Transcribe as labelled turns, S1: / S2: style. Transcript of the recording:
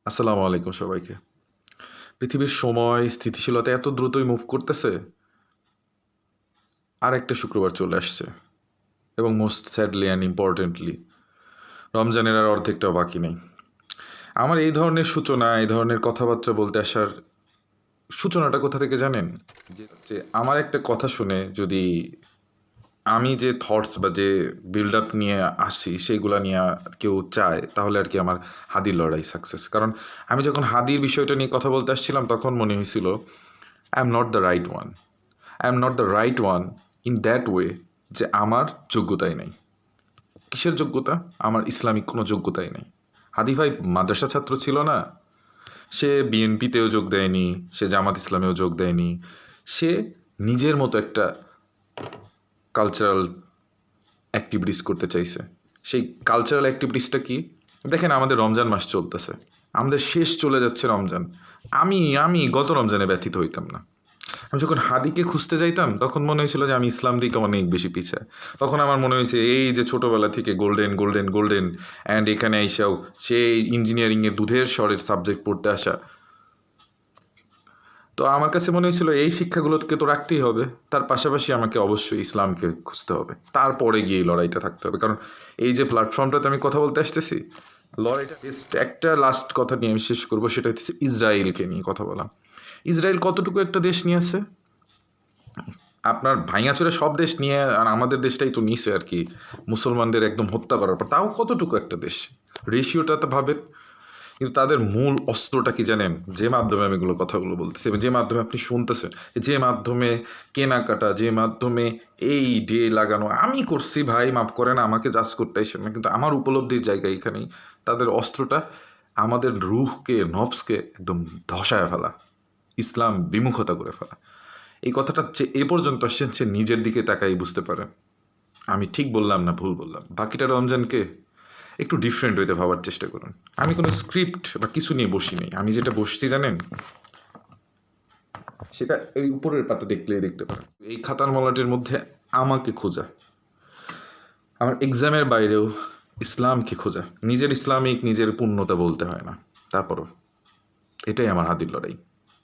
S1: আসসালামু আলাইকুম সবাইকে। পৃথিবীর সময়, স্থিতিশীলতা এত দ্রুতই মুভ করতেছে, আরেকটা শুক্রবার চলে আসছে এবং মোস্ট স্যাডলি অ্যান্ড ইম্পর্টেন্টলি রমজানের আর অর্ধেকটাও বাকি নেই। আমার এই ধরনের সূচনা, এই ধরনের কথাবার্তা বলতে আসার সূচনাটা কোথা থেকে জানেন? যে আমার একটা কথা শুনে যদি আমি যে থটস বা যে বিল্ড আপ নিয়ে আসছি সেইগুলা নিয়ে কেউ চায় তাহলে আর কি আমার হাদির লড়াই সাকসেস। কারণ আমি যখন হাদির বিষয়টা নিয়ে কথা বলতে আসছিলাম তখন মনে হয়েছিল I am not the right one. I am not the right one in that way যে আমার যোগ্যতাই নেই। কিসের যোগ্যতা? আমার ইসলামিক কোনো যোগ্যতাই নেই। হাদি ভাই মাদ্রাসা ছাত্র ছিল না, সে বিএনপিতেও যোগ দেয়নি, সে জামাত ইসলামেও যোগ দেয়নি, সে নিজের মতো একটা কালচারাল অ্যাক্টিভিটিস করতে চাইছে। সেই কালচারাল অ্যাক্টিভিটিসটা কি? দেখেন আমাদের রমজান মাস চলতেছে, আমাদের শেষ চলে যাচ্ছে রমজান। আমি গত রমজানে ব্যথিত হইতাম না। আমি যখন হাদিকে খুঁজতে যাইতাম তখন মনে হয়েছিল যে আমি ইসলাম দিকে অনেক বেশি পিছায়। তখন আমার মনে হয়েছে এই যে ছোটোবেলা থেকে গোল্ডেন গোল্ডেন গোল্ডেন অ্যান্ড এখানে আইসাও সেই ইঞ্জিনিয়ারিংয়ে দুধের স্বরের সাবজেক্ট পড়তে আসা। তো আমার কাছে মনে হয়েছিল এই শিক্ষাগুলোকে তো রাখতেই হবে, তার পাশাপাশি আমাকে অবশ্যই ইসলামকে খুঁজতে হবে, তারপরে গিয়ে এই লড়াইটা থাকতে হবে। কারণ এই যে প্ল্যাটফর্মটাতে আমি কথা বলতে আসতেছি, লড়াইটা একটা লাস্ট কথা নিয়ে আমি শেষ করবো, সেটা হচ্ছে ইসরায়েলকে নিয়ে কথা বলা। ইসরায়েল কতটুকু একটা দেশ নিয়েছে? আপনার ভাঙাচোরা সব দেশ নিয়ে, আর আমাদের দেশটাই তো নিছে আর কি, মুসলমানদের একদম হত্যা করার পর। তাও কতটুকু একটা দেশ, রেশিওটা তো ভাবেন। কিন্তু তাদের মূল অস্ত্রটা কি জানেন? যে মাধ্যমে আমি এগুলো কথাগুলো বলতেছি, যে মাধ্যমে আপনি শুনতেছেন, যে মাধ্যমে কেনাকাটা, যে মাধ্যমে এই ডে লাগানো, আমি করছি ভাই, মাফ করেন, আমাকে জাজ করতে আসেন না, কিন্তু আমার উপলব্ধির জায়গা এখানেই। তাদের অস্ত্রটা আমাদের রুহকে, নফসকে একদম ধসায় ফেলা, ইসলাম বিমুখতা করে ফেলা। এই কথাটা যে এ পর্যন্ত আসছেন সে নিজের দিকে তাকাই বুঝতে পারেন আমি ঠিক বললাম না ভুল বললাম। বাকিটা রমজানকে একটু ডিফারেন্ট হইতে ভাবার চেষ্টা করুন। আমি কোনো স্ক্রিপ্ট বা কিছু নিয়ে বসি নেই, আমি যেটা বসছি জানেন, সেটা এই উপরের পাতা দেখলেই দেখতে পারেন। এই খাতার মলাটের মধ্যে আমাকে খোঁজা, আমার এক্সামের বাইরেও ইসলামকে খোঁজা। নিজের ইসলামিক নিজের পূর্ণতা বলতে হয় না, তারপরও এটাই আমার হাদির লড়াই।